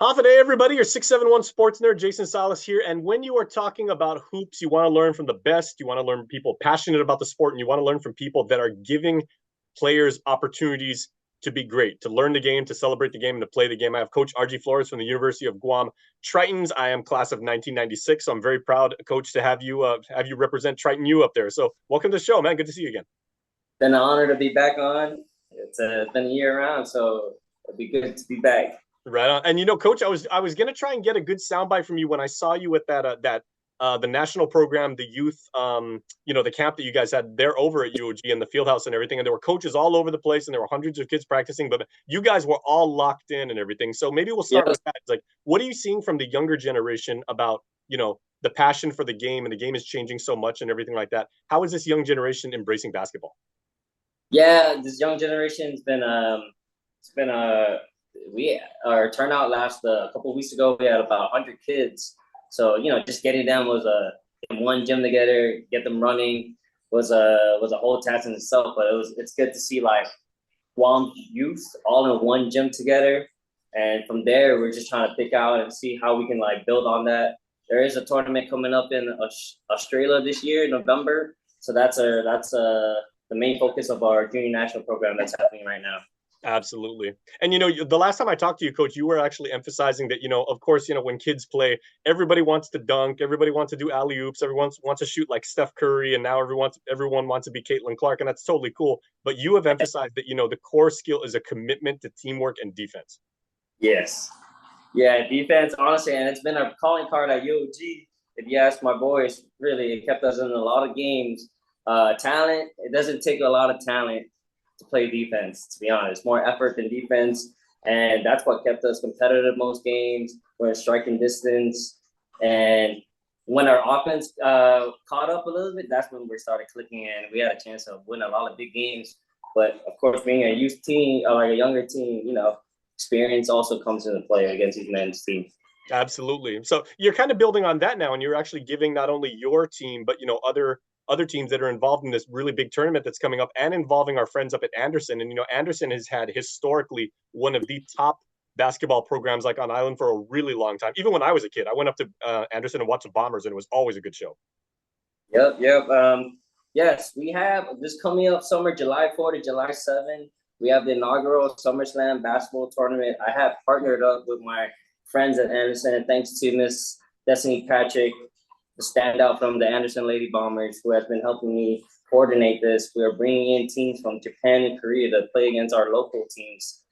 Half a day, everybody. Your 671 sports nerd, Jason Salas here. And when you are talking about hoops, you want to learn from the best. You want to learn from people passionate about the sport, and you want to learn from people that are giving players opportunities to be great, to learn the game, to celebrate the game, and to play the game. I have Coach RG Flores from the University of Guam Tritons. I am class of 1996, so I'm very proud, Coach, to have you represent Triton U up there. So welcome to the show, man. Good to see you again. Been an honor to be back on. It's been a year around, so it'll be good to be back. Right on. And Coach, I was gonna try and get a good soundbite from you when I saw you at the national program, the youth, the camp that you guys had there over at UOG and the field house and everything. And there were coaches all over the place, and there were hundreds of kids practicing, but you guys were all locked in and everything. So maybe we'll start with that. It's like, what are you seeing from the younger generation about the passion for the game, and the game is changing so much and everything like that? How is this young generation embracing basketball? Yeah, this young generation's been our turnout last a couple of weeks ago. We had about 100 kids, so just getting them was in one gym together, get them running was a whole task in itself. But it's good to see like Guam youth all in one gym together, and from there we're just trying to pick out and see how we can like build on that. There is a tournament coming up in Australia this year, November, so that's the main focus of our junior national program that's happening right now. Absolutely. And, the last time I talked to you, Coach, you were actually emphasizing that, of course, when kids play, everybody wants to dunk, everybody wants to do alley-oops, everyone wants to shoot like Steph Curry, and now everyone wants to be Caitlin Clark, and that's totally cool. But you have emphasized that, the core skill is a commitment to teamwork and defense. Yes. Yeah, defense, honestly, and it's been a calling card at UOG. If you ask my boys, really, it kept us in a lot of games. Talent, it doesn't take a lot of talent to play defense, to be honest. More effort than defense, and that's what kept us competitive most games. We're in striking distance, and when our offense caught up a little bit, that's when we started clicking in. We had a chance of winning a lot of big games, but of course, being a youth team or like a younger team, experience also comes into play against these men's teams. Absolutely. So you're kind of building on that now, and you're actually giving not only your team, but other teams that are involved in this really big tournament that's coming up, and involving our friends up at Anderson. And Anderson has had historically one of the top basketball programs like on island for a really long time. Even when I was a kid, I went up to Anderson and watched the Bombers, and it was always a good show. Yep. Yes, we have this coming up summer, July 4 to July 7. We have the inaugural SummerSlam basketball tournament. I have partnered up with my friends at Anderson, and thanks to Miss Destiny Patrick, the standout from the Anderson Lady Bombers, who has been helping me coordinate this. We are bringing in teams from Japan and Korea to play against our local teams.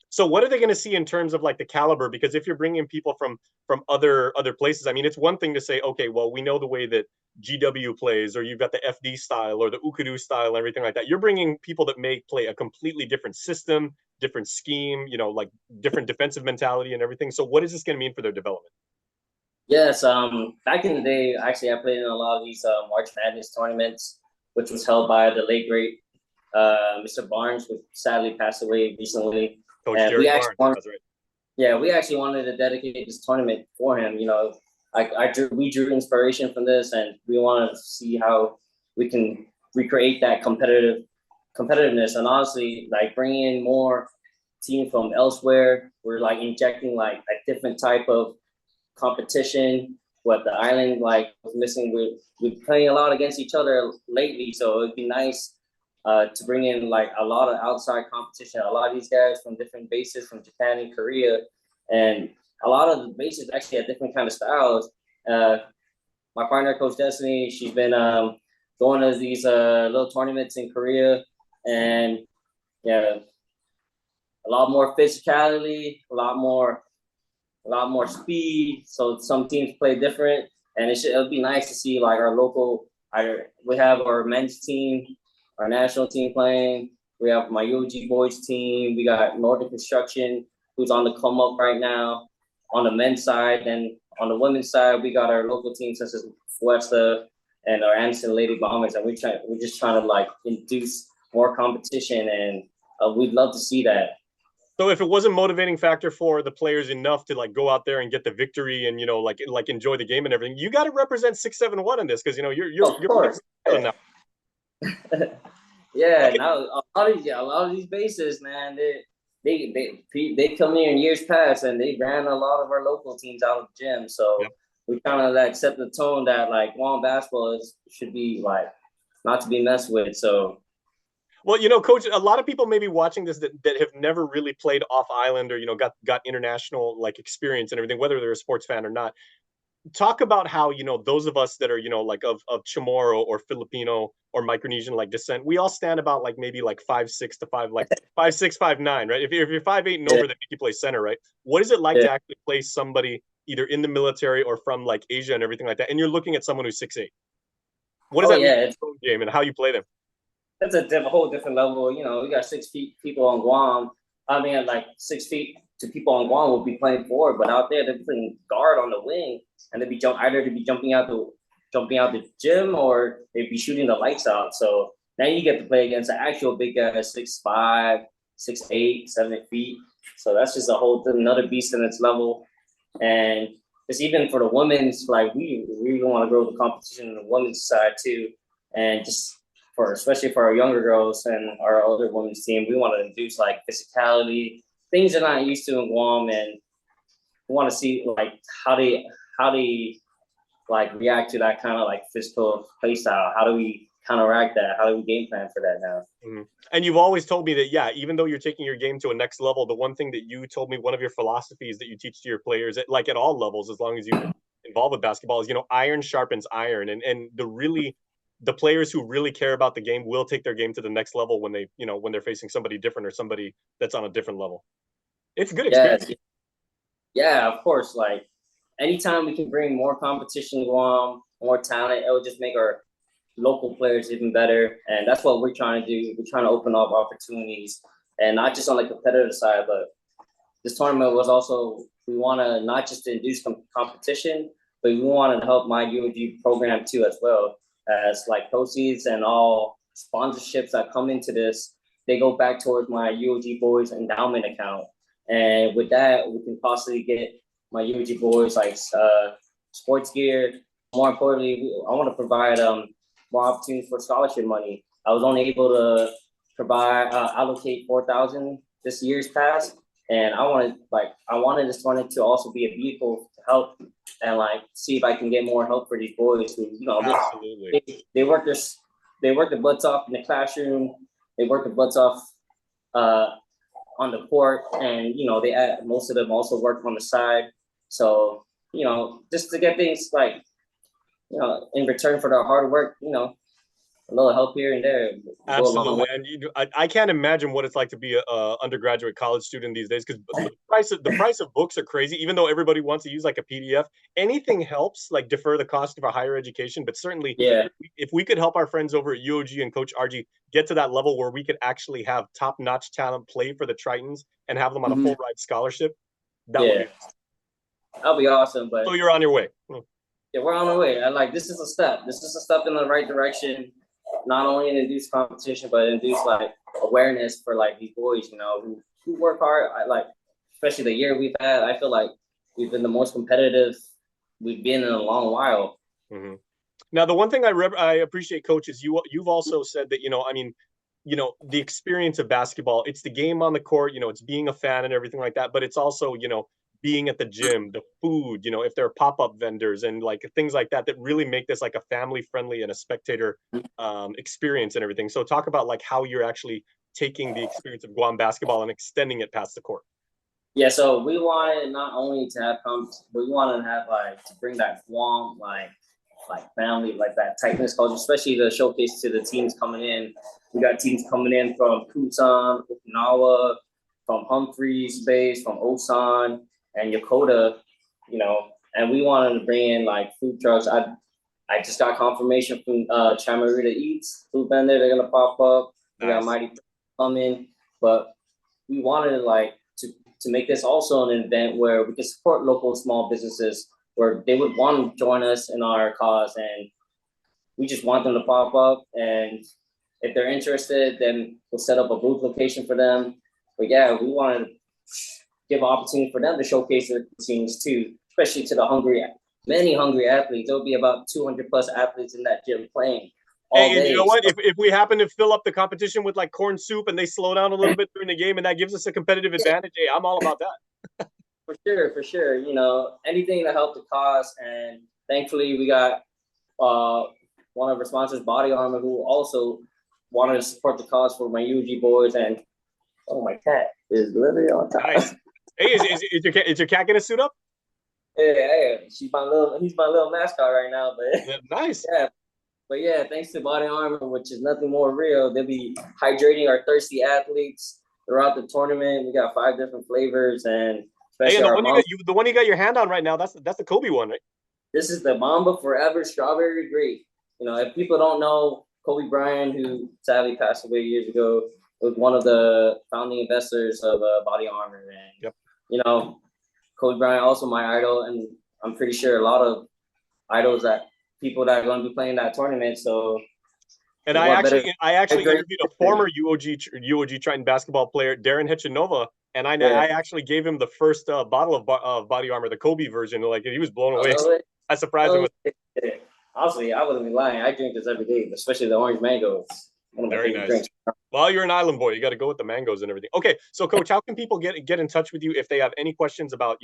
So what are they going to see in terms of like the caliber? Because if you're bringing people from other places, I mean, it's one thing to say, okay, well, we know the way that GW plays, or you've got the FD style or the Ukadu style and everything like that. You're bringing people that may play a completely different system, different scheme, like different defensive mentality and everything. So what is this going to mean for their development? Yes, back in the day, actually, I played in a lot of these March Madness tournaments, which was held by the late great Mr. Barnes, who sadly passed away recently. Coach Gerry Barnes, that's right. Yeah, we actually wanted to dedicate this tournament for him. We drew inspiration from this, and we wanted to see how we can recreate that competitiveness. And honestly, like bringing in more teams from elsewhere, we're like injecting like a different type of competition. What the island like was missing. We're playing a lot against each other lately, so it'd be nice to bring in like a lot of outside competition. A lot of these guys from different bases from Japan and Korea, and a lot of the bases actually have different kind of styles. My partner, Coach Destiny, she's been going to these little tournaments in Korea, and yeah, a lot more physicality, a lot more speed. So some teams play different, and it'll be nice to see like our local. We have our men's team, our national team playing. We have my UOG boys team. We got Northern Construction, who's on the come up right now on the men's side. And on the women's side, we got our local teams such as Fuesta and our Anderson Lady Bombers. And we're just trying to like induce more competition, and we'd love to see that. So if it wasn't motivating factor for the players enough to like go out there and get the victory and like enjoy the game and everything, you got to represent 671 in this, because you're now. Yeah, okay. Now a lot of these bases, man, they come here in years past, and they ran a lot of our local teams out of the gym. So Yep. we kind of like set the tone that like Guam basketball should be like not to be messed with. So Well, Coach, a lot of people may be watching this that have never really played off island or, got international like experience and everything, whether they're a sports fan or not. Talk about how, those of us that are, like of Chamorro or Filipino or Micronesian like descent, we all stand about like maybe like 5'6" to 5'6", 5'9", right? If you're 5'8" and over, yeah, then you play center, right? What is it like yeah. to actually play somebody either in the military or from like Asia and everything like that? And you're looking at someone who's 6'8". What does Oh that mean yeah, for the game and how you play them? that's a whole different level. You know, we got 6 feet people on Guam. I mean, like 6 feet to people on Guam will be playing forward, but out there they're playing guard on the wing, and they'd be either to be jumping out the gym, or they'd be shooting the lights out. So now you get to play against an actual big guy, 6'5", 6'8", 7 feet. So that's just a whole another beast in its level. And it's even for the women's, like we want to grow the competition in the women's side too, and just for especially for our younger girls and our older women's team, we want to induce like physicality, things they're not used to in Guam, and we want to see like how they like react to that kind of like physical play style. How do we counteract that? How do we game plan for that now? Mhm. And you've always told me that, yeah, even though you're taking your game to a next level, the one thing that you told me, one of your philosophies that you teach to your players, at all levels, as long as you're involved with basketball, is, iron sharpens iron. And the players who really care about the game will take their game to the next level when when they're facing somebody different or somebody that's on a different level. It's a good Yeah, experience. yeah, of course. Like anytime we can bring more competition to Guam, more talent, it will just make our local players even better. And that's what we're trying to do. We're trying to open up opportunities, and not just on the competitive side, but this tournament was also, we want to not just induce competition, but we wanted to help my UOG program too as well, as like proceeds and all sponsorships that come into this, they go back towards my UOG boys endowment account. And with that, we can possibly get my UOG boys like sports gear. More importantly, I want to provide more opportunities for scholarship money. I was only able to provide allocate 4,000 this year's past, and I wanted this tournament to also be a vehicle to help and like see if I can get more help for these boys who Absolutely. they work their butts off in the classroom, they work their butts off uh, on the court, and most of them also work on the side. So just to get things like in return for their hard work, a little help here and there will go a long Absolutely, way. and I can't imagine what it's like to be a undergraduate college student these days because the price of books are crazy. Even though everybody wants to use like a PDF, anything helps like defer the cost of a higher education. But certainly, Yeah, if we could help our friends over at UOG and Coach RG get to that level where we could actually have top-notch talent play for the Tritons and have them on a full ride scholarship, that would yeah, be awesome. that'll be awesome. So But you're on your way. yeah, we're on our way. Like this is a step. This is a step in the right direction. Not only in induce competition, but induce like awareness for like these boys, who work hard. Especially the year we've had. I feel like we've been the most competitive we've been in a long while. Mm-hmm. Now, the one thing I appreciate, Coach, is you've also said that I mean, the experience of basketball. It's the game on the court. It's being a fan and everything like that. But it's also being at the gym, the food. If there are pop-up vendors and like things like that that really make this like a family-friendly and a spectator experience and everything. So talk about like how you're actually taking the experience of Guam basketball and extending it past the court. Yeah, so we wanted not only to have but we wanted to have like to bring that Guam like family, like that tightness culture, especially the showcase to the teams coming in. We got teams coming in from Kusan, Okinawa, from Humphreys Base, from Osan and Yokota, and we wanted to bring in like food trucks. I just got confirmation from Chamarita Eats food vendor, they're gonna pop up. We got Nice. Mighty coming, but we wanted like to make this also an event where we can support local small businesses where they would want to join us in our cause, and we just want them to pop up, and if they're interested then we'll set up a booth location for them. But yeah, we want to give opportunity for them to showcase their teams too, especially to the many hungry athletes. There'll be about 200 plus athletes in that gym playing, all Hey, and you know day. what? So, If we happen to fill up the competition with like corn soup and they slow down a little bit during the game and that gives us a competitive advantage, hey, I'm all about that. for sure. You know, anything to help the cause. And thankfully, we got uh, one of our sponsors, Body Armor, who also wanted to support the cause for my UOG boys. And oh, my cat is literally on top. Nice. Hey, is your cat gonna suit up? Yeah, he's my little mascot right now. But Yeah, nice. yeah, but yeah, thanks to Body Armor, which is nothing more real, they'll be hydrating our thirsty athletes throughout the tournament. We got 5 different flavors, and Hey, especially and our mom. the one you got your hand on right now, that's the Kobe one, right? This is the Mamba Forever Strawberry Grape. You know, if people don't know, Kobe Bryant, who sadly passed away years ago, was one of the founding investors of Body Armor, and Yep. you know, Kobe Bryant also my idol, and I'm pretty sure a lot of idols that people that are going to be playing that tournament. So, And what better? I actually interviewed a former UOG Triton basketball player, Darren Hitchinova, and Yeah. I actually gave him the first bottle of Body Armor, the Kobe version. Like he was blown away. Oh, I surprised him with honestly, I wouldn't be lying. I drink this every day, especially the orange mango. It's one of my very favorite nice. drinks. Well, you're an island boy. You got to go with the mangoes and everything. Okay, so Coach, how can people get in touch with you if they have any questions about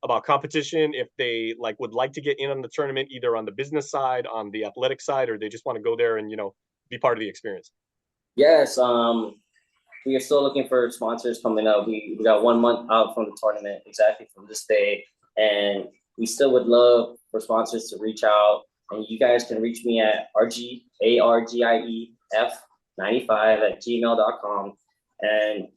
about competition? If they would like to get in on the tournament, either on the business side, on the athletic side, or they just want to go there and be part of the experience. Yes, we are still looking for sponsors coming up. We got 1 month out from the tournament, exactly from this day, and we still would love for sponsors to reach out. And you guys can reach me at argief95@gmail.com. And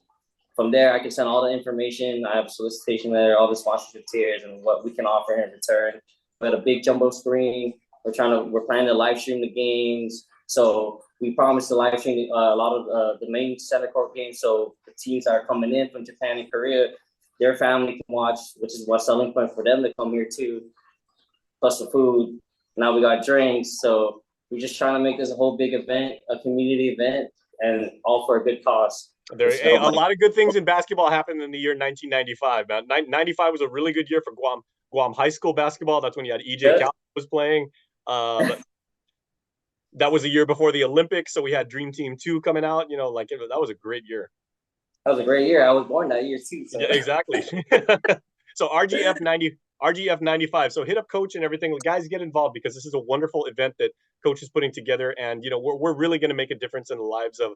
from there, I can send all the information. I have a solicitation letter, all the sponsorship tiers, and what we can offer in return. We had a big jumbo screen. We're planning to live stream the games. So we promised to live stream a lot of the main center court games. So the teams that are coming in from Japan and Korea, their family can watch, which is what selling point for them to come here too. Plus the food. Now we got drinks. So we're just trying to make this a whole big event, a community event, and all for a good cause. A lot of good things in basketball happened in the year 1995. Man, 95 was a really good year for Guam high school basketball. That's when you had EJ Cal was playing. But that was a year before the Olympics, so we had Dream Team 2 coming out. That was a great year. That was a great year. I was born that year too. So. Yeah, exactly. So RGF 95. So hit up Coach and everything. Guys, get involved because this is a wonderful event that Coach is putting together, and we're really going to make a difference in the lives of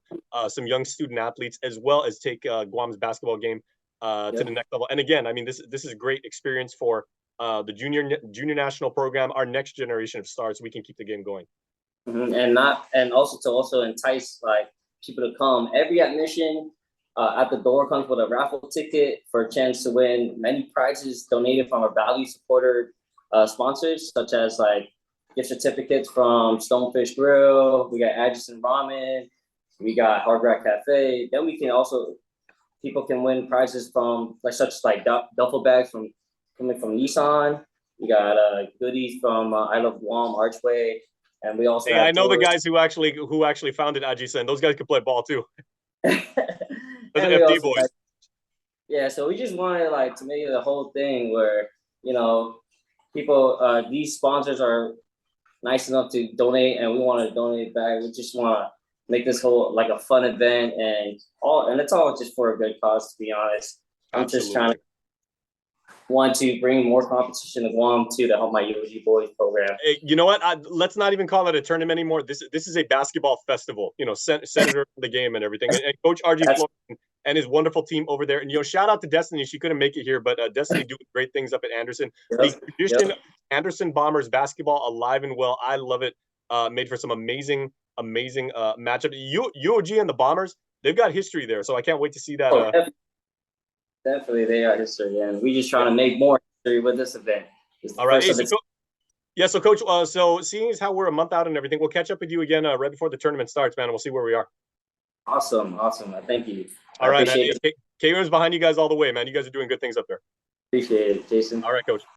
some young student athletes, as well as take Guam's basketball game to the next level. And again, I mean, this is a great experience for the junior national program, our next generation of stars, so we can keep the game going. Mm-hmm. And also entice people to come. Every admission at the door comes with a raffle ticket for a chance to win many prizes donated from our value supporter sponsors, such as gift certificates from Stonefish Grill. We got Adjacent Ramen. We got Hard Rock Cafe. Then people can win prizes from such as duffel bags coming from Nissan. We got goodies from I Love Guam Archway. And we also I know the guys who actually founded Ajisen. Those guys could play ball too. Those FD boys. Yeah, so we just wanted to make it a whole thing where people these sponsors are nice enough to donate, and we want to donate back. We just want to make this whole a fun event, and it's all just for a good cause. To be honest, I'm just trying to want to bring more competition to Guam to help my UOG boys program. Hey, you know what? Let's not even call it a tournament anymore. This is a basketball festival. Senator the game and everything. And Coach RG and his wonderful team over there. And shout out to Destiny. She couldn't make it here, but Destiny doing great things up at Anderson. The tradition of Anderson Bombers basketball alive and well. I love it. Made for some amazing matchup. UOG and the Bombers, they've got history there, so I can't wait to see that. Definitely, they are history, and we just trying to make more history with this event. All right. Hey, so Coach, so seeing as how we're a month out and everything, we'll catch up with you again right before the tournament starts, man, and we'll see where we are. Awesome. Thank you. All right, man. K-Room's behind you guys all the way, man. You guys are doing good things up there. Appreciate it, Jason. All right, Coach.